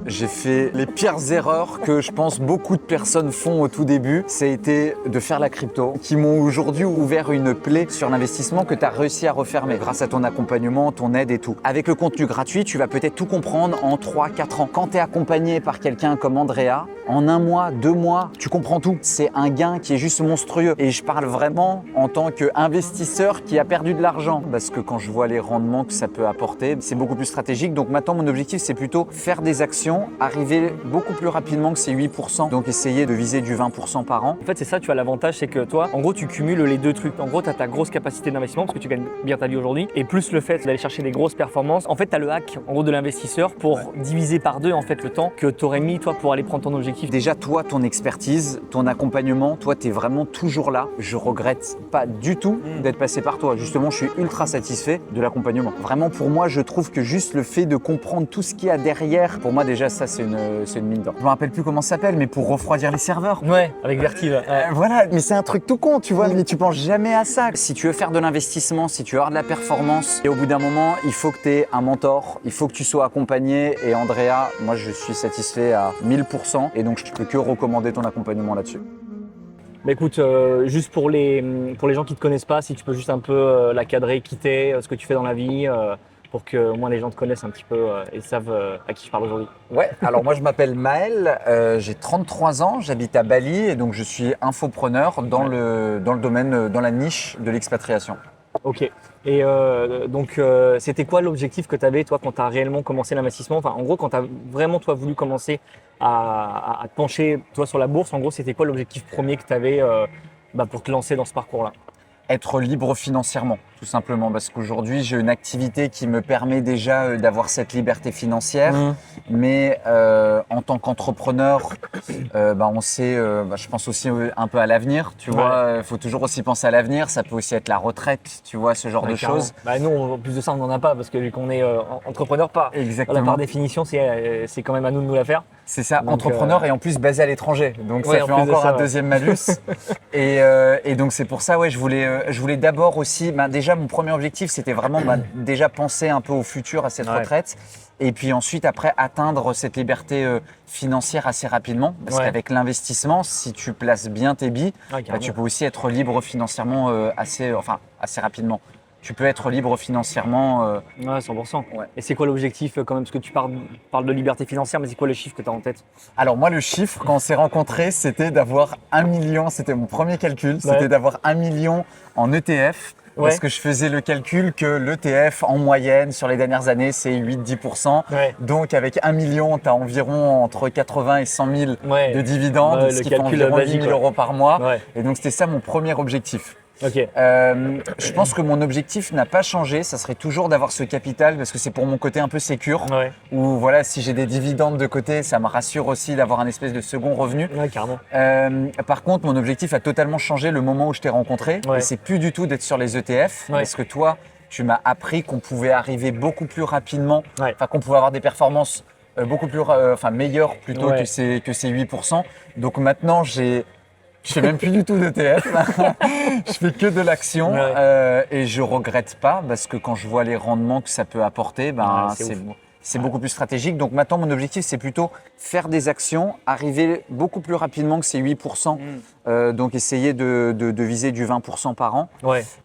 J'ai fait les pires erreurs que je pense beaucoup de personnes font au tout début. Ça a été de faire la crypto, qui m'ont aujourd'hui ouvert une plaie sur l'investissement que tu as réussi à refermer grâce à ton accompagnement, ton aide et tout. Avec le contenu gratuit, tu vas peut-être tout comprendre en 3-4 ans. Quand tu es accompagné par quelqu'un comme Andrea, en 1 mois, 2 mois, tu comprends tout. C'est un gain qui est juste monstrueux. Et je parle vraiment en tant qu'investisseur qui a perdu de l'argent. Parce que quand je vois les rendements que ça peut apporter, c'est beaucoup plus stratégique. Donc maintenant, mon objectif, c'est plutôt faire des actions, arriver beaucoup plus rapidement que ces 8%. Donc essayer de viser du 20% par an. En fait, c'est ça, tu as l'avantage, c'est que toi, en gros, tu cumules les deux trucs. En gros, tu as ta grosse capacité d'investissement parce que tu gagnes bien ta vie aujourd'hui. Et plus le fait d'aller chercher des grosses performances. En fait, tu as le hack, en gros, de l'investisseur pour diviser par 2 en fait le temps que tu aurais mis, toi, pour aller prendre ton objectif. Déjà, toi, ton expertise, ton accompagnement, toi, tu es vraiment toujours là. Je regrette pas du tout d'être passé par toi. Justement, je suis ultra satisfait de l'accompagnement. Vraiment, pour moi, je trouve que juste le fait de comprendre tout ce qu'il y a derrière, pour moi, déjà, ça, c'est une mine d'or. Je me rappelle plus comment ça s'appelle, mais pour refroidir les serveurs. Ouais, avec Vertive. Voilà, mais c'est un truc tout con, tu vois, mais tu penses jamais à ça. Si tu veux faire de l'investissement, si tu veux avoir de la performance, et au bout d'un moment, il faut que tu aies un mentor, il faut que tu sois accompagné. Et Andrea, moi, je suis satisfait à 1000%, et donc je ne peux que recommander ton accompagnement là-dessus. Bah écoute, juste pour les gens qui ne te connaissent pas, si tu peux juste un peu la cadrer, quitter ce que tu fais dans la vie, pour que au moins les gens te connaissent un petit peu et savent à qui je parle aujourd'hui. Ouais, alors moi je m'appelle Maël, j'ai 33 ans, j'habite à Bali et donc je suis infopreneur dans le domaine, dans la niche de l'expatriation. Ok. Et donc, c'était quoi l'objectif que tu avais, toi, quand tu as réellement commencé l'investissement? Enfin, en gros, quand tu as vraiment, toi, voulu commencer à te pencher, toi, sur la bourse, en gros, c'était quoi l'objectif premier que tu avais pour te lancer dans ce parcours-là? Être libre financièrement, tout simplement, parce qu'aujourd'hui j'ai une activité qui me permet déjà d'avoir cette liberté financière, mais en tant qu'entrepreneur, on sait, je pense aussi un peu à l'avenir, tu vois, il faut toujours aussi penser à l'avenir, ça peut aussi être la retraite, tu vois, ce genre de choses. Bah nous, en plus de ça, on n'en a pas, parce que vu qu'on est entrepreneur, pas. Exactement. Par définition, c'est quand même à nous de nous la faire. C'est ça, donc, entrepreneur et en plus basé à l'étranger, donc ça fait encore un deuxième malus. et donc c'est pour ça, je voulais d'abord aussi, déjà mon premier objectif c'était vraiment déjà penser un peu au futur, à cette retraite, et puis ensuite après atteindre cette liberté financière assez rapidement, parce qu'avec l'investissement, si tu places bien tes billes, tu peux aussi être libre financièrement assez rapidement. Tu peux être libre financièrement. 100%. Ouais. Et c'est quoi l'objectif quand même? Parce que tu parles de liberté financière, mais c'est quoi le chiffre que tu as en tête? Alors moi, le chiffre, quand on s'est rencontrés, c'était d'avoir 1 million. C'était mon premier calcul. C'était d'avoir 1 million en ETF. Parce que je faisais le calcul que l'ETF, en moyenne, sur les dernières années, c'est 8-10%. Donc, avec 1 million, tu as environ entre 80 et 100 000 de dividendes, ce qui fait environ 10 000 euros par mois. Et donc, c'était ça mon premier objectif. Okay. Je pense que mon objectif n'a pas changé, ça serait toujours d'avoir ce capital parce que c'est pour mon côté un peu sécure, où voilà, si j'ai des dividendes de côté, ça me rassure aussi d'avoir un espèce de second revenu. Carrément. Par contre, mon objectif a totalement changé le moment où je t'ai rencontré, et c'est plus du tout d'être sur les ETF, parce que toi, tu m'as appris qu'on pouvait arriver beaucoup plus rapidement, qu'on pouvait avoir des performances beaucoup plus meilleures plutôt que ces 8%. Donc maintenant, je fais même plus du tout d'ETF, je fais que de l'action et je regrette pas parce que quand je vois les rendements que ça peut apporter, c'est beaucoup plus stratégique. Donc maintenant, mon objectif, c'est plutôt faire des actions, arriver beaucoup plus rapidement que ces 8%, donc essayer de viser du 20% par an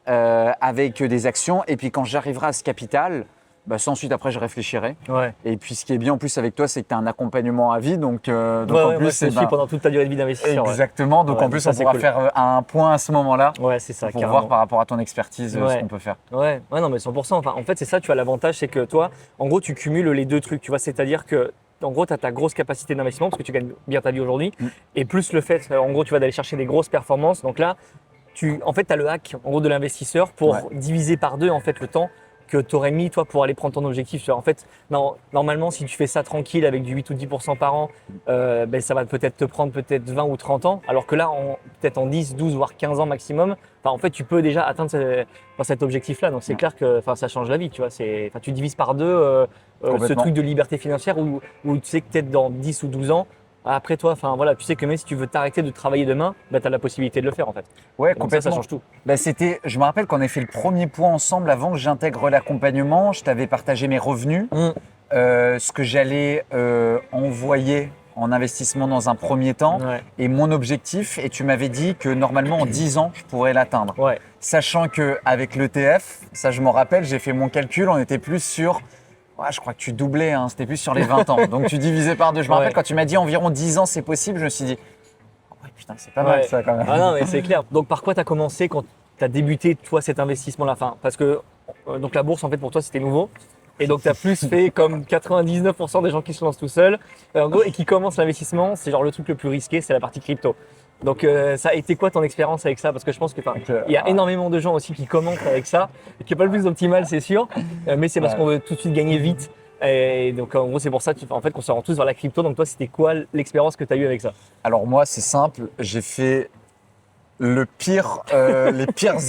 avec des actions. Et puis quand j'arriverai à ce capital, ça, ensuite, après, je réfléchirai. Et puis, ce qui est bien en plus avec toi, c'est que tu as un accompagnement à vie. Donc en plus, c'est pendant toute ta durée de vie d'investisseur. Exactement. Donc, en plus, on pourra faire un point à ce moment-là. C'est ça. Pour voir par rapport à ton expertise ce qu'on peut faire. Non, mais 100%. Enfin, en fait, c'est ça, tu as l'avantage, c'est que toi, en gros, tu cumules les deux trucs. Tu vois, c'est-à-dire que en gros, tu as ta grosse capacité d'investissement parce que tu gagnes bien ta vie aujourd'hui. Et plus le fait, en gros, tu vas d'aller chercher des grosses performances. Donc là, tu as le hack, en gros, de l'investisseur pour diviser par 2, en fait, le temps que tu aurais mis, toi, pour aller prendre ton objectif. En fait, normalement, si tu fais ça tranquille avec du 8 ou 10% par an, ça va peut-être te prendre 20 ou 30 ans. Alors que là, peut-être en 10, 12, voire 15 ans maximum, en fait, tu peux déjà atteindre cet objectif-là. Donc, c'est clair que ça change la vie. Tu vois, tu divises par 2 ce truc de liberté financière où tu sais que peut-être dans 10 ou 12 ans, après toi, tu sais que même si tu veux t'arrêter de travailler demain, tu as la possibilité de le faire en fait. Ouais, donc complètement. Ça change tout. Je me rappelle qu'on avait fait le premier point ensemble avant que j'intègre l'accompagnement. Je t'avais partagé mes revenus. ce que j'allais envoyer en investissement dans un premier temps et mon objectif. Et tu m'avais dit que normalement en 10 ans, je pourrais l'atteindre. Sachant qu'avec l'ETF, ça je m'en rappelle, j'ai fait mon calcul, on était plus sur… je crois que tu doublais, hein, c'était plus sur les 20 ans. Donc tu divisais par 2. Je me rappelle quand tu m'as dit environ 10 ans c'est possible, je me suis dit putain c'est pas mal ça quand même. Ah non mais c'est clair. Donc par quoi tu as commencé quand tu as débuté toi cet investissement-là? Parce que donc la bourse en fait pour toi c'était nouveau. Et donc, tu as plus fait comme 99% des gens qui se lancent tout seuls en gros, et qui commencent l'investissement. C'est genre le truc le plus risqué, c'est la partie crypto. Donc, ça a été quoi ton expérience avec ça? Parce que je pense que il y a énormément de gens aussi qui commencent avec ça, qui n'est pas le plus optimal, c'est sûr. Mais c'est parce qu'on veut tout de suite gagner vite. Et donc, en gros, c'est pour ça en fait, qu'on se rend tous vers la crypto. Donc, toi, c'était quoi l'expérience que tu as eue avec ça? Alors, moi, c'est simple. J'ai fait les pires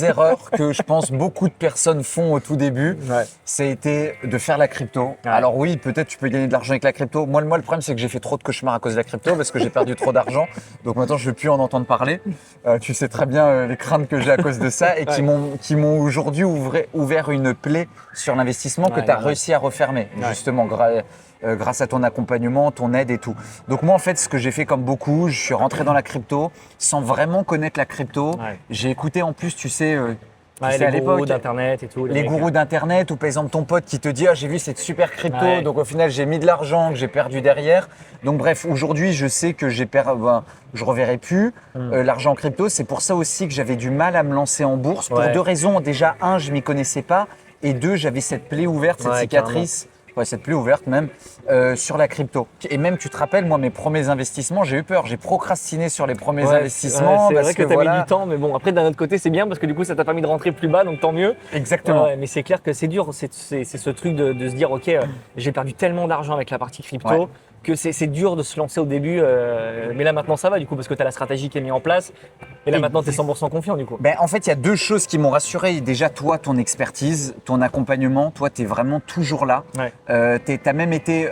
erreurs que je pense beaucoup de personnes font au tout début, ça a été de faire la crypto. Alors oui, peut-être tu peux gagner de l'argent avec la crypto. Moi, le problème, c'est que j'ai fait trop de cauchemars à cause de la crypto parce que j'ai perdu trop d'argent. Donc maintenant, je ne veux plus en entendre parler. Tu sais très bien les craintes que j'ai à cause de ça et qui m'ont aujourd'hui ouvert une plaie sur l'investissement que tu as réussi à refermer, justement, grâce à ton accompagnement, ton aide et tout. Donc moi, en fait, ce que j'ai fait comme beaucoup, je suis rentré dans la crypto sans vraiment connaître la crypto. J'ai écouté en plus, tu sais les gourous d'internet et tout. Les gourous d'internet ou par exemple ton pote qui te dit j'ai vu cette super crypto, donc au final j'ai mis de l'argent que j'ai perdu derrière. Donc bref, aujourd'hui je sais que je reverrai plus l'argent en crypto. C'est pour ça aussi que j'avais du mal à me lancer en bourse pour 2 raisons. Déjà, 1, je m'y connaissais pas et 2, j'avais cette plaie ouverte, cette cicatrice. Cette plaie ouverte même sur la crypto. Et même, tu te rappelles, moi, mes premiers investissements, j'ai eu peur. J'ai procrastiné sur les premiers investissements. C'est vrai que tu as mis du temps, mais bon, après, d'un autre côté, c'est bien parce que du coup, ça t'a permis de rentrer plus bas, donc tant mieux. Exactement. Mais c'est clair que c'est dur. C'est ce truc de se dire, OK, j'ai perdu tellement d'argent avec la partie crypto. Que c'est dur de se lancer au début, mais là maintenant ça va du coup parce que tu as la stratégie qui est mise en place et là maintenant tu es 100% confiant du coup. En fait, il y a 2 choses qui m'ont rassuré. Déjà, toi, ton expertise, ton accompagnement, toi, tu es vraiment toujours là. Tu as même été…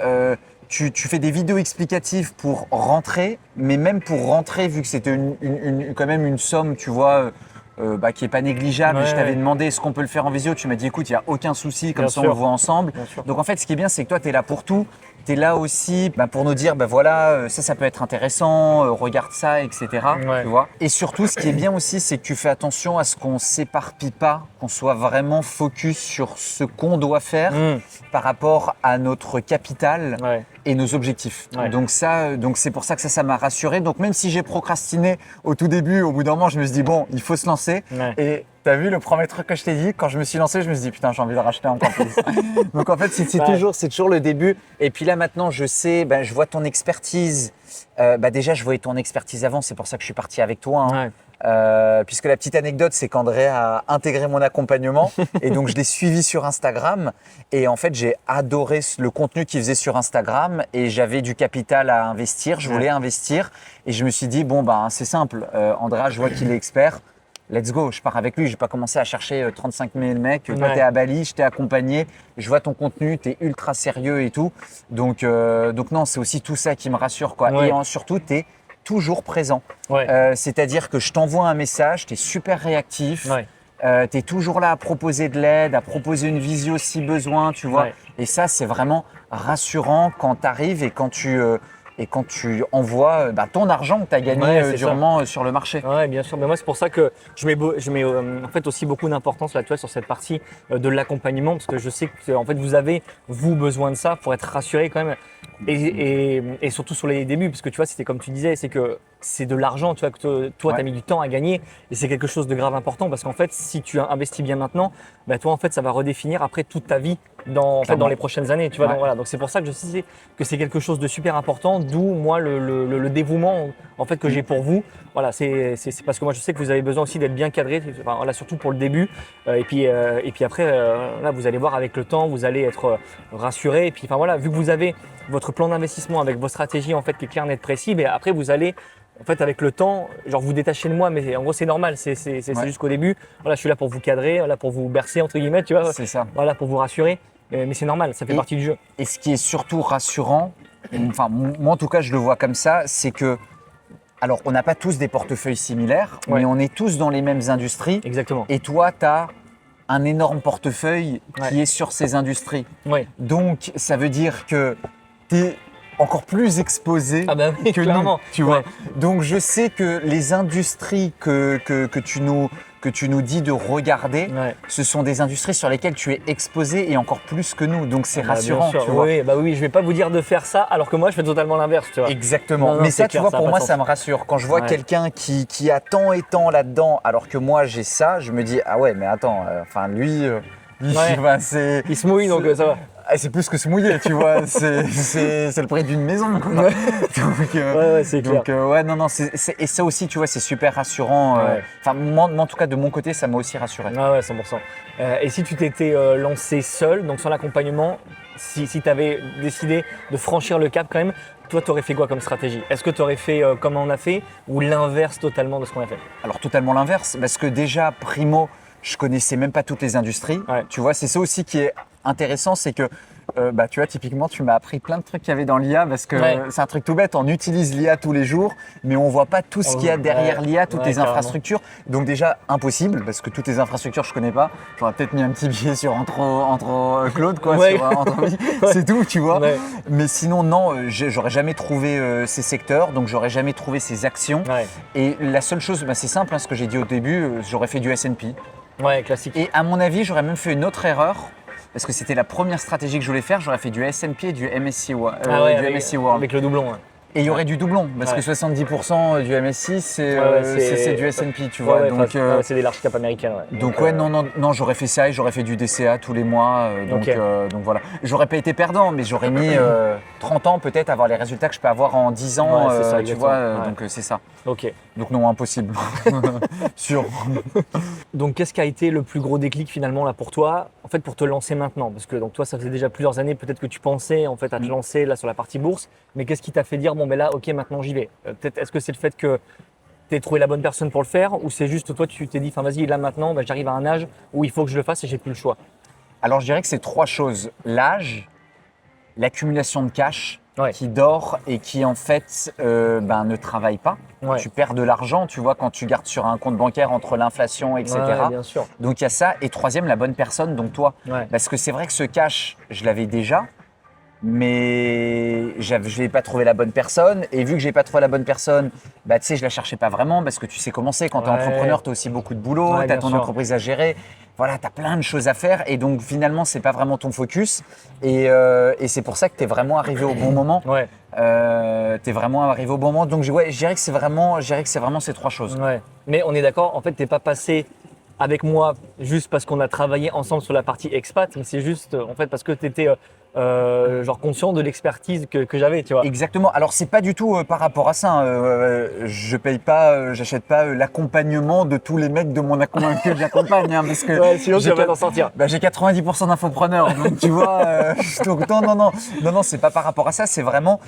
tu fais des vidéos explicatives pour rentrer, mais même pour rentrer, vu que c'était quand même une somme, tu vois… qui n'est pas négligeable. Je t'avais demandé est-ce qu'on peut le faire en visio. Tu m'as dit écoute, il n'y a aucun souci, comme ça on le voit ensemble. Donc en fait, ce qui est bien, c'est que toi, tu es là pour tout. Tu es là aussi pour nous dire voilà, ça peut être intéressant, regarde ça, etc. Tu vois. Et surtout, ce qui est bien aussi, c'est que tu fais attention à ce qu'on ne s'éparpille pas, qu'on soit vraiment focus sur ce qu'on doit faire par rapport à notre capital et nos objectifs. Donc c'est pour ça que ça m'a rassuré. Donc même si j'ai procrastiné au tout début, au bout d'un moment, je me suis dit bon, il faut se lancer. Et t'as vu le premier truc que je t'ai dit, quand je me suis lancé, je me suis dit putain, j'ai envie de racheter encore plus. Donc en fait, c'est toujours le début. Et puis là maintenant, je sais, je vois ton expertise. Déjà, je voyais ton expertise avant, c'est pour ça que je suis parti avec toi. Puisque la petite anecdote, c'est qu'André a intégré mon accompagnement et donc je l'ai suivi sur Instagram. Et en fait, j'ai adoré le contenu qu'il faisait sur Instagram et j'avais du capital à investir. Je voulais investir et je me suis dit c'est simple. Andrea, je vois qu'il est expert. Let's go, je pars avec lui. Je n'ai pas commencé à chercher 35 000 mecs. Toi, tu es à Bali, je t'ai accompagné. Je vois ton contenu, tu es ultra sérieux et tout. Donc non, c'est aussi tout ça qui me rassure, quoi. Et surtout, tu es toujours présent. C'est-à-dire que je t'envoie un message, tu es super réactif. Tu es toujours là à proposer de l'aide, à proposer une visio si besoin, tu vois. Et ça, c'est vraiment rassurant quand tu arrives et quand tu envoies ton argent que tu as gagné durement sur le marché. Oui, bien sûr. Mais moi, c'est pour ça que je mets en fait aussi beaucoup d'importance là, tu vois, sur cette partie de l'accompagnement parce que je sais que en fait, vous avez besoin de ça pour être rassuré quand même. Et surtout sur les débuts, parce que tu vois, c'était comme tu disais, c'est que c'est de l'argent, tu vois, que toi, tu as mis du temps à gagner et c'est quelque chose de grave important parce qu'en fait, si tu investis bien maintenant, toi, en fait, ça va redéfinir après toute ta vie dans les prochaines années, tu vois. Donc c'est pour ça que je sais que c'est quelque chose de super important, d'où moi le dévouement en fait que j'ai pour vous. Voilà, c'est parce que moi je sais que vous avez besoin aussi d'être bien cadré, surtout pour le début. Et puis après, là, vous allez voir avec le temps, vous allez être rassuré. Et puis vu que vous avez votre plan d'investissement avec vos stratégies en fait qui est clair, net, précis, mais après vous allez en fait, avec le temps, vous détachez de moi, mais en gros, c'est normal. C'est juste qu'au début, je suis là pour vous cadrer, là pour vous bercer, entre guillemets, tu vois. C'est ça. Voilà, pour vous rassurer. Mais c'est normal, ça fait partie du jeu. Et ce qui est surtout rassurant, moi en tout cas, je le vois comme ça, c'est que, alors, on n'a pas tous des portefeuilles similaires, mais on est tous dans les mêmes industries. Exactement. Et toi, tu as un énorme portefeuille qui est sur ces industries. Donc, ça veut dire que tu es encore plus exposé que clairement. nous, tu vois. Donc, je sais que les industries que tu nous dis de regarder, ce sont des industries sur lesquelles tu es exposé et encore plus que nous. Donc, c'est rassurant, tu vois. Oui, je vais pas vous dire de faire ça alors que moi, je fais totalement l'inverse, tu vois. Exactement. Mais ça, tu vois, pour moi, ça me rassure. Quand je vois quelqu'un qui a tant et tant là-dedans, alors que moi, j'ai ça, je me dis, ah ouais, mais attends, lui, il se mouille, donc ça va. C'est plus que se mouiller, tu vois. C'est le prix d'une maison, quoi. Donc, c'est clair. Donc, non, et ça aussi, tu vois, c'est super rassurant. Enfin, moi, en tout cas, de mon côté, ça m'a aussi rassuré. Ouais, 100%. Et si tu t'étais lancé seul, donc sans l'accompagnement, si tu avais décidé de franchir le cap quand même, toi, tu aurais fait quoi comme stratégie? Est-ce que tu aurais fait comme on a fait ou l'inverse totalement de ce qu'on a fait? Alors, totalement l'inverse, parce que déjà, primo, je connaissais même pas toutes les industries. Tu vois, c'est ça aussi qui est intéressant, c'est que tu vois, typiquement, tu m'as appris plein de trucs qu'il y avait dans l'IA parce que c'est un truc tout bête. On utilise l'IA tous les jours, mais on voit pas tout ce qu'il y a derrière l'IA, toutes les infrastructures. Donc déjà, impossible parce que toutes les infrastructures, je connais pas. J'aurais peut-être mis un petit billet sur entre Claude, quoi. C'est tout, tu vois. Mais sinon, non, j'aurais jamais trouvé ces secteurs, donc j'aurais jamais trouvé ces actions. Et la seule chose, c'est simple, ce que j'ai dit au début, j'aurais fait du S&P. Classique. Et à mon avis, j'aurais même fait une autre erreur. Parce que c'était la première stratégie que je voulais faire, j'aurais fait du S&P et du MSCI World. Avec le doublon. Et il y aurait du doublon, parce que 70% du MSCI, c'est du S&P, tu vois. Donc, c'est des large cap américains. Donc, non, j'aurais fait ça et j'aurais fait du DCA tous les mois. Donc voilà. J'aurais pas été perdant, mais j'aurais mis 30 ans peut-être à avoir les résultats que je peux avoir en 10 ans, tu vois. Donc, c'est ça. Donc, non, impossible. Sûr. Donc, qu'est-ce qui a été le plus gros déclic finalement là pour toi, en fait, pour te lancer maintenant? Parce que donc, toi, ça faisait déjà plusieurs années peut-être que tu pensais en fait à te lancer là sur la partie bourse, mais qu'est-ce qui t'a fait dire bon ben là, ok, maintenant j'y vais? Peut-être est-ce que c'est le fait que tu aies trouvé la bonne personne pour le faire, ou c'est juste toi tu t'es dit enfin vas-y là maintenant j'arrive à un âge où il faut que je le fasse et j'ai plus le choix? Alors je dirais que c'est trois choses: l'âge, l'accumulation de cash qui dort et qui en fait ne travaille pas. Tu perds de l'argent, tu vois, quand tu gardes sur un compte bancaire entre l'inflation, etc. Bien sûr. Donc il y a ça. Et troisième, la bonne personne, donc toi. Parce que c'est vrai que ce cash, je l'avais déjà, mais je n'avais pas trouvé la bonne personne. Et vu que j'ai pas trouvé la bonne personne, tu sais, je la cherchais pas vraiment parce que tu sais comment c'est. Quand tu es entrepreneur, tu as aussi beaucoup de boulot, tu as ton entreprise à gérer. Voilà, tu as plein de choses à faire et donc finalement, c'est pas vraiment ton focus. Et c'est pour ça que tu es vraiment arrivé au bon moment. Tu es vraiment arrivé au bon moment. Donc, je dirais que c'est vraiment ces trois choses. Mais on est d'accord, en fait, tu n'es pas passé avec moi juste parce qu'on a travaillé ensemble sur la partie expat, mais c'est juste en fait parce que tu étais conscient de l'expertise que j'avais, tu vois. Exactement. Alors c'est pas du tout par rapport à ça. Je paye pas, j'achète pas l'accompagnement de tous les mecs de mon que j'accompagne, parce que sinon tu vas pas t'en sortir. J'ai 90% d'infopreneurs, donc tu vois. Donc non, c'est pas par rapport à ça. C'est vraiment,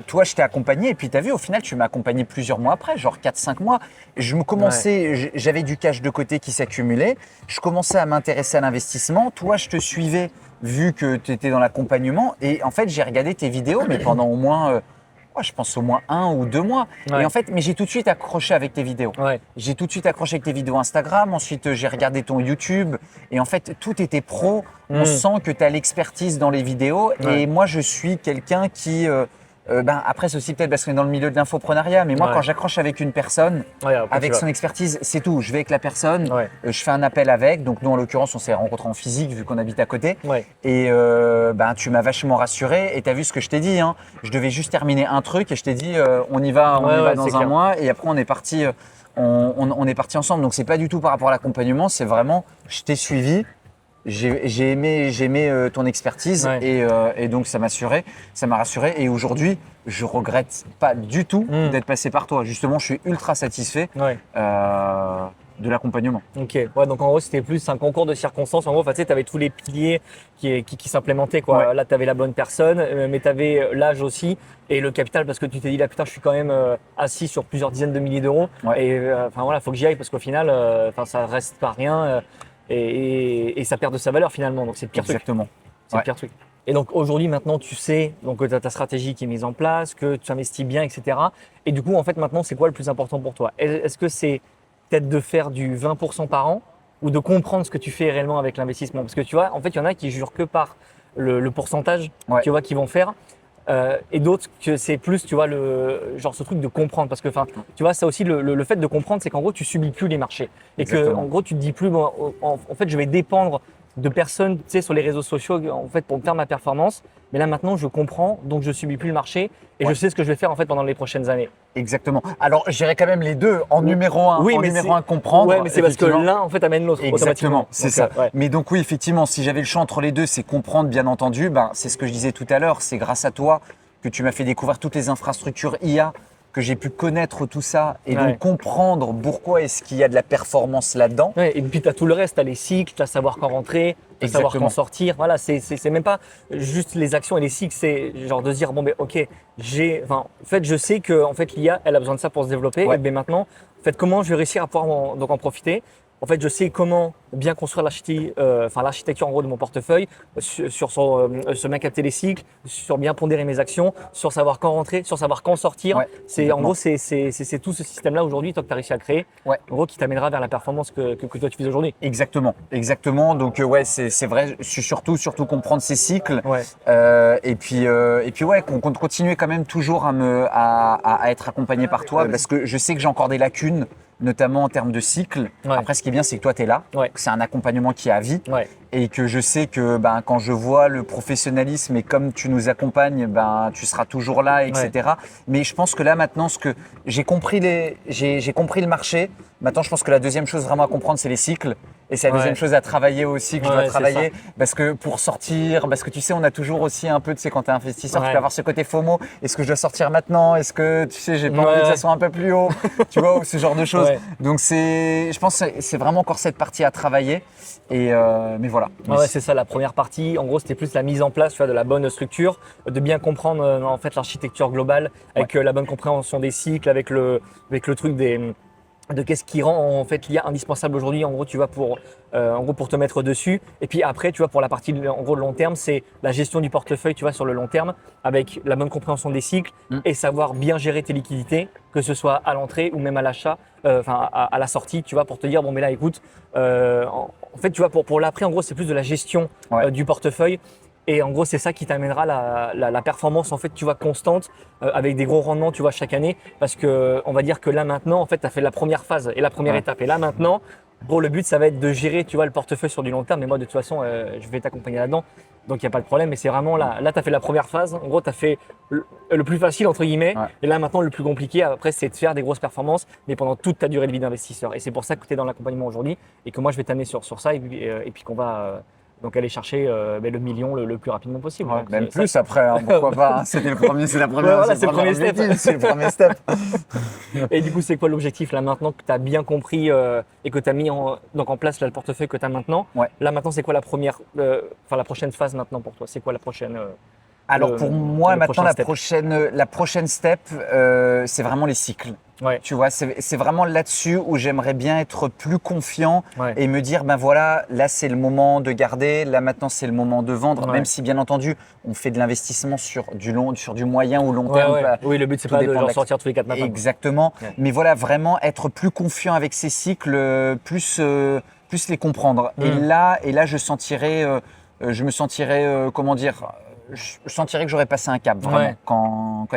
toi je t'ai accompagné et puis t'as vu au final tu m'as accompagné plusieurs mois après, genre 4-5 mois. J'avais du cash de côté qui s'accumulait. Je commençais à m'intéresser à l'investissement. Toi je te suivais, vu que tu étais dans l'accompagnement. Et en fait, j'ai regardé tes vidéos, mais pendant au moins, je pense au moins 1 ou 2 mois. Et en fait, mais j'ai tout de suite accroché avec tes vidéos. J'ai tout de suite accroché avec tes vidéos Instagram. Ensuite, j'ai regardé ton YouTube. Et en fait, tout était pro. On sent que tu as l'expertise dans les vidéos. Et moi, je suis quelqu'un qui… après, c'est aussi peut-être parce qu'on est dans le milieu de l'infoprenariat, mais moi, quand j'accroche avec une personne, avec son expertise, c'est tout. Je vais avec la personne, je fais un appel avec. Donc, nous, en l'occurrence, on s'est rencontrés en physique vu qu'on habite à côté. Et tu m'as vachement rassuré. Et tu as vu ce que je t'ai dit. Je devais juste terminer un truc et je t'ai dit, on y va dans un mois. Et après, on est parti ensemble. Donc, c'est pas du tout par rapport à l'accompagnement. C'est vraiment, je t'ai suivi. J'ai aimé ton expertise et donc ça m'a rassuré et aujourd'hui je regrette pas du tout d'être passé par toi. Justement, je suis ultra satisfait de l'accompagnement. Ok, donc en gros c'était plus un concours de circonstances. En gros, tu avais tous les piliers qui s'implémentaient. Là, tu avais la bonne personne, mais tu avais l'âge aussi et le capital parce que tu t'es dit là putain, je suis quand même assis sur plusieurs dizaines de milliers d'euros et faut que j'y aille parce qu'au final, ça reste pas rien. Et ça perd de sa valeur finalement, donc c'est le pire truc. Exactement. C'est le pire truc. Et donc aujourd'hui maintenant tu sais donc, que tu as ta stratégie qui est mise en place, que tu investis bien, etc. Et du coup en fait maintenant c'est quoi le plus important pour toi? Est-ce que c'est peut-être de faire du 20% par an ou de comprendre ce que tu fais réellement avec l'investissement. Parce que tu vois, en fait, il y en a qui jurent que par le pourcentage, tu vois, qu'ils vont faire. Et d'autres que c'est plus, tu vois, genre ce truc de comprendre. Parce que, tu vois, ça aussi, le fait de comprendre, c'est qu'en gros, tu subis plus les marchés. Et que, en gros, tu te dis plus, bon, en fait, je vais dépendre de personnes, tu sais, sur les réseaux sociaux, en fait, pour faire ma performance. Mais là, maintenant, je comprends, donc je subis plus le marché et je sais ce que je vais faire, en fait, pendant les prochaines années. Exactement. Alors, je dirais quand même les deux. En numéro un, comprendre. Ouais, mais c'est parce que l'un, en fait, amène l'autre. Exactement, c'est ça. Ouais. Mais donc oui, effectivement, si j'avais le choix entre les deux, c'est comprendre, bien entendu. C'est ce que je disais tout à l'heure. C'est grâce à toi que tu m'as fait découvrir toutes les infrastructures IA, que j'ai pu connaître tout ça et donc comprendre pourquoi est-ce qu'il y a de la performance là-dedans. Ouais, et puis tu as tout le reste, tu as les cycles, tu as savoir quand rentrer, tu savoir quand sortir. Voilà, c'est même pas juste les actions et les cycles, c'est genre de se dire, bon, ben ok, en fait, je sais que en fait, l'IA, elle a besoin de ça pour se développer. Et ben maintenant, en fait, comment je vais réussir à pouvoir en profiter? En fait, je sais comment bien construire l'architecture en gros de mon portefeuille, sur bien capter les cycles, sur bien pondérer mes actions, sur savoir quand rentrer, sur savoir quand sortir. En gros, c'est tout ce système-là aujourd'hui, toi, que tu as réussi à créer, en gros, qui t'amènera vers la performance que toi tu fais aujourd'hui. Exactement. Donc c'est vrai, surtout comprendre ces cycles. Et puis qu'on continue quand même toujours à être accompagné par toi, parce que je sais que j'ai encore des lacunes, notamment en termes de cycle. Après, ce qui est bien, c'est que toi, tu es là. C'est un accompagnement qui est à vie. Et que je sais que quand je vois le professionnalisme et comme tu nous accompagnes, tu seras toujours là, etc. Mais je pense que là, maintenant, j'ai compris le marché. Maintenant, je pense que la deuxième chose vraiment à comprendre, c'est les cycles. Et c'est la deuxième chose à travailler aussi, que je dois travailler. Parce que pour sortir, parce que tu sais, on a toujours aussi un peu, tu sais, quand tu es investisseur, tu peux avoir ce côté FOMO. Est-ce que je dois sortir maintenant? Est-ce que, tu sais, j'ai pas envie que ça soit un peu plus haut? Tu vois, ou ce genre de choses. Donc, je pense que c'est vraiment encore cette partie à travailler. Mais voilà. C'est ça, la première partie. En gros, c'était plus la mise en place, tu vois, de la bonne structure, de bien comprendre en fait l'architecture globale, avec la bonne compréhension des cycles, avec le truc de qu'est-ce qui rend en fait l'IA indispensable aujourd'hui, en gros, tu vois, pour te mettre dessus. Et puis après, tu vois, pour la partie en gros de long terme, c'est la gestion du portefeuille, tu vois, sur le long terme, avec la bonne compréhension des cycles et savoir bien gérer tes liquidités, que ce soit à l'entrée ou même à l'achat, à la sortie, tu vois, pour te dire, bon, mais là, écoute, en fait, tu vois, pour l'après, en gros, c'est plus de la gestion du portefeuille. Et en gros, c'est ça qui t'amènera la performance en fait, tu vois, constante, avec des gros rendements, tu vois, chaque année. Parce que on va dire que là maintenant, en fait, tu as fait la première phase et la première étape. Et là maintenant, gros, le but, ça va être de gérer, tu vois, le portefeuille sur du long terme. Mais moi, de toute façon, je vais t'accompagner là-dedans. Donc, il n'y a pas de problème. Mais c'est vraiment là, tu as fait la première phase. En gros, tu as fait le plus facile, entre guillemets. Et là, maintenant, le plus compliqué, après, c'est de faire des grosses performances, mais pendant toute ta durée de vie d'investisseur. Et c'est pour ça que tu es dans l'accompagnement aujourd'hui et que moi, je vais t'amener sur ça et puis qu'on va… donc aller chercher le million le plus rapidement possible. Donc, même plus après, pourquoi pas. C'était le premier, c'est la première. C'est le premier step. C'est le premier step. Et du coup, c'est quoi l'objectif là maintenant que tu as bien compris et que tu as mis en place là, le portefeuille que tu as maintenant? Là maintenant, c'est quoi la prochaine phase maintenant pour toi? C'est quoi la prochaine Alors pour moi, maintenant, la prochaine step, c'est vraiment les cycles. Tu vois, c'est vraiment là-dessus où j'aimerais bien être plus confiant et me dire, voilà, là c'est le moment de garder, là maintenant c'est le moment de vendre, même si bien entendu on fait de l'investissement sur du moyen ou long terme. Oui, le but c'est pas de sortir tous les 4 matins. Exactement, mais voilà, vraiment être plus confiant avec ces cycles, plus les comprendre. Et là je me sentirais, comment dire, je sentirais que j'aurais passé un cap vraiment quand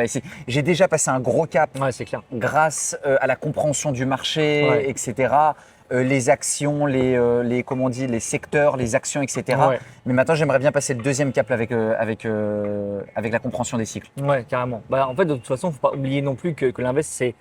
j'ai déjà passé un gros cap c'est clair. Grâce à la compréhension du marché, etc. Les actions, les secteurs, les actions, etc. Mais maintenant, j'aimerais bien passer le deuxième cap avec la compréhension des cycles. Ouais, carrément. En fait, de toute façon, il ne faut pas oublier non plus que l'invest, c'est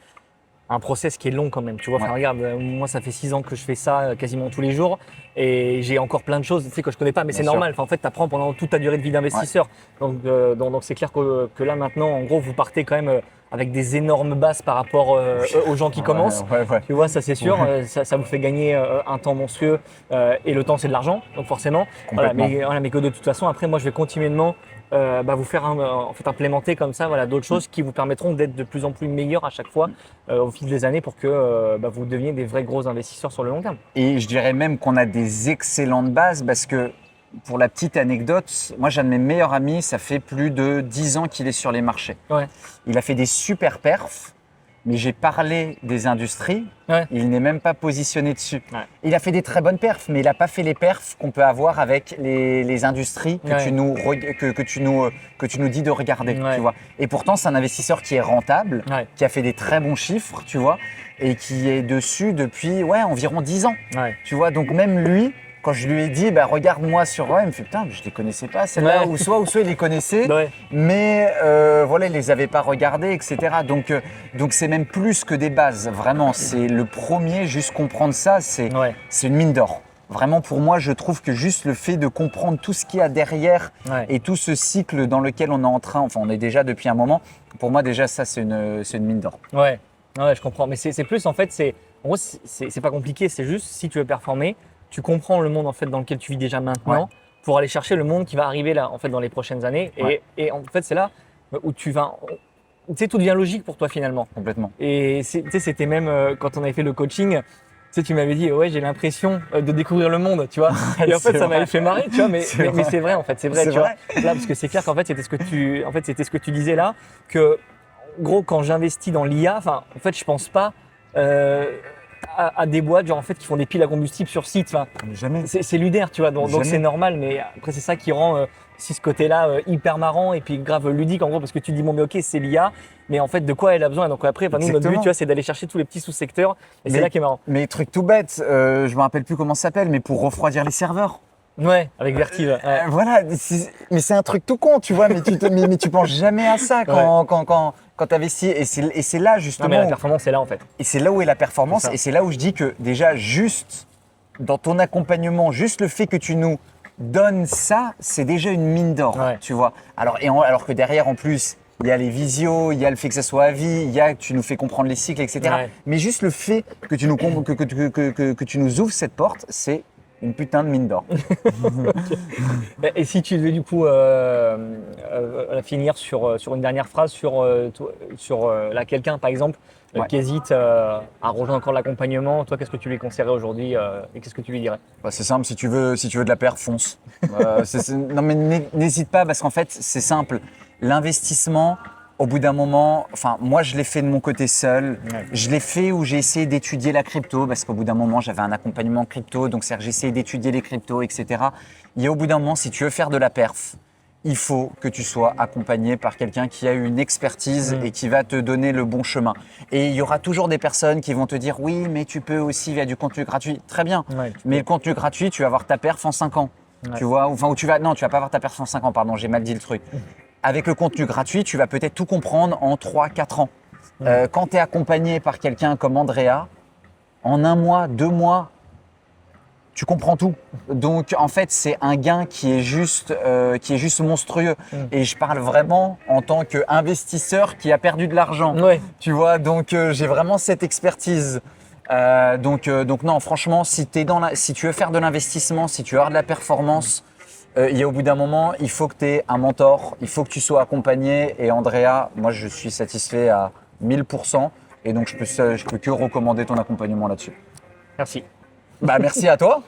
un process qui est long quand même, tu vois. Regarde, moi ça fait 6 ans que je fais ça quasiment tous les jours et j'ai encore plein de choses, tu sais, que je connais pas, mais c'est normal. En fait, tu apprends pendant toute ta durée de vie d'investisseur. Donc c'est clair que là maintenant, en gros, vous partez quand même avec des énormes bases par rapport aux gens qui commencent. Tu vois, ça c'est sûr. Ça vous fait gagner un temps monstrueux et le temps c'est de l'argent, donc forcément. Mais que de toute façon, après, moi je vais continuellement vous faire implémenter comme ça d'autres choses qui vous permettront d'être de plus en plus meilleurs à chaque fois au fil des années pour que vous deveniez des vrais gros investisseurs sur le long terme. Et je dirais même qu'on a des excellentes bases parce que pour la petite anecdote, moi j'ai un de mes meilleurs amis, ça fait plus de 10 ans qu'il est sur les marchés. Il a fait des super perfs, mais j'ai parlé des industries, Ouais. il n'est même pas positionné dessus. Ouais. Il a fait des très bonnes perfs, mais il n'a pas fait les perfs qu'on peut avoir avec les industries que, Ouais. que tu nous dis de regarder. Ouais. Tu vois. Et pourtant, c'est un investisseur qui est rentable, Ouais. qui a fait des très bons chiffres, tu vois, et qui est dessus depuis environ 10 ans. Ouais. Tu vois, donc même lui, quand je lui ai dit, regarde-moi sur il me fait putain, je les connaissais pas, celle-là, Ouais. ou soit il les connaissait, Ouais. mais voilà, il les avait pas regardés, etc. Donc c'est même plus que des bases, vraiment. C'est le premier, juste comprendre ça, c'est une mine d'or. Vraiment, pour moi, je trouve que juste le fait de comprendre tout ce qu'il y a derrière et tout ce cycle dans lequel on est en train, enfin, on est déjà depuis un moment, pour moi, déjà, ça, c'est une mine d'or. Ouais, je comprends. Mais c'est plus, en fait, en gros, c'est pas compliqué. C'est juste, si tu veux performer, tu comprends le monde en fait dans lequel tu vis déjà maintenant pour aller chercher le monde qui va arriver là en fait dans les prochaines années. Et en fait, c'est là où tu vas, tu sais, tout devient logique pour toi finalement. Complètement. Et tu sais, c'était même quand on avait fait le coaching. Tu sais, tu m'avais dit, ouais, j'ai l'impression de découvrir le monde, tu vois. Et en fait, ça m'avait fait marrer, tu vois. Mais c'est vrai, en fait, c'est vrai, tu vois. Là, parce que c'est clair qu'en fait, c'était ce que tu disais là, que gros, quand j'investis dans l'IA, enfin, en fait, je pense pas à des boîtes genre en fait qui font des piles à combustible sur site. Enfin, jamais. C'est lunaire, tu vois. Donc c'est normal, mais après c'est ça qui rend si ce côté-là hyper marrant et puis grave ludique en gros parce que tu dis bon mais ok c'est l'IA, mais en fait de quoi elle a besoin. Donc après, nous notre but, tu vois, c'est d'aller chercher tous les petits sous-secteurs et c'est là qui est marrant. Mais truc tout bête, je me rappelle plus comment ça s'appelle, mais pour refroidir les serveurs. Ouais, avec Vertive. Ouais. Voilà, mais c'est un truc tout con, tu vois, mais tu penses jamais à ça quand tu investis. Et c'est là justement. Non, mais la performance est là en fait. Et c'est là où est la performance. Et c'est là où je dis que déjà, juste dans ton accompagnement, juste le fait que tu nous donnes ça, c'est déjà une mine d'or, tu vois. Alors que derrière, en plus, il y a les visios, il y a le fait que ça soit à vie, il y a que tu nous fais comprendre les cycles, etc. Ouais. Mais juste le fait que tu nous, que tu nous ouvres cette porte, c'est une putain de mine d'or. Et si tu devais du coup finir sur une dernière phrase sur quelqu'un par exemple qui hésite à rejoindre encore l'accompagnement, toi qu'est-ce que tu lui conseillerais aujourd'hui et qu'est-ce que tu lui dirais? C'est simple, si tu veux de la perf, fonce. Non mais n'hésite pas parce qu'en fait c'est simple, l'investissement au bout d'un moment, enfin moi je l'ai fait de mon côté seul, je l'ai fait où j'ai essayé d'étudier la crypto parce qu'au bout d'un moment j'avais un accompagnement crypto, donc c'est-à-dire j'ai essayé d'étudier les cryptos, etc. Et au bout d'un moment, si tu veux faire de la perf, il faut que tu sois accompagné par quelqu'un qui a une expertise et qui va te donner le bon chemin. Et il y aura toujours des personnes qui vont te dire oui, mais tu peux aussi via du contenu gratuit. Très bien, mais le contenu gratuit, tu vas avoir ta perf en 5 ans. Tu vois, enfin, tu vas pas avoir ta perf en 5 ans, pardon, j'ai mal dit le truc. Avec le contenu gratuit, tu vas peut-être tout comprendre en 3-4 ans. Quand tu es accompagné par quelqu'un comme Andrea, en 1 mois, 2 mois, tu comprends tout. Donc en fait, c'est un gain qui est juste monstrueux. Et je parle vraiment en tant qu'investisseur qui a perdu de l'argent. Tu vois, donc j'ai vraiment cette expertise. Donc non, franchement, si tu veux faire de l'investissement, si tu veux avoir de la performance, il y a au bout d'un moment, il faut que tu aies un mentor, il faut que tu sois accompagné. Et Andrea, moi, je suis satisfait à 1000%. Et donc, je peux que recommander ton accompagnement là-dessus. Merci. Merci à toi.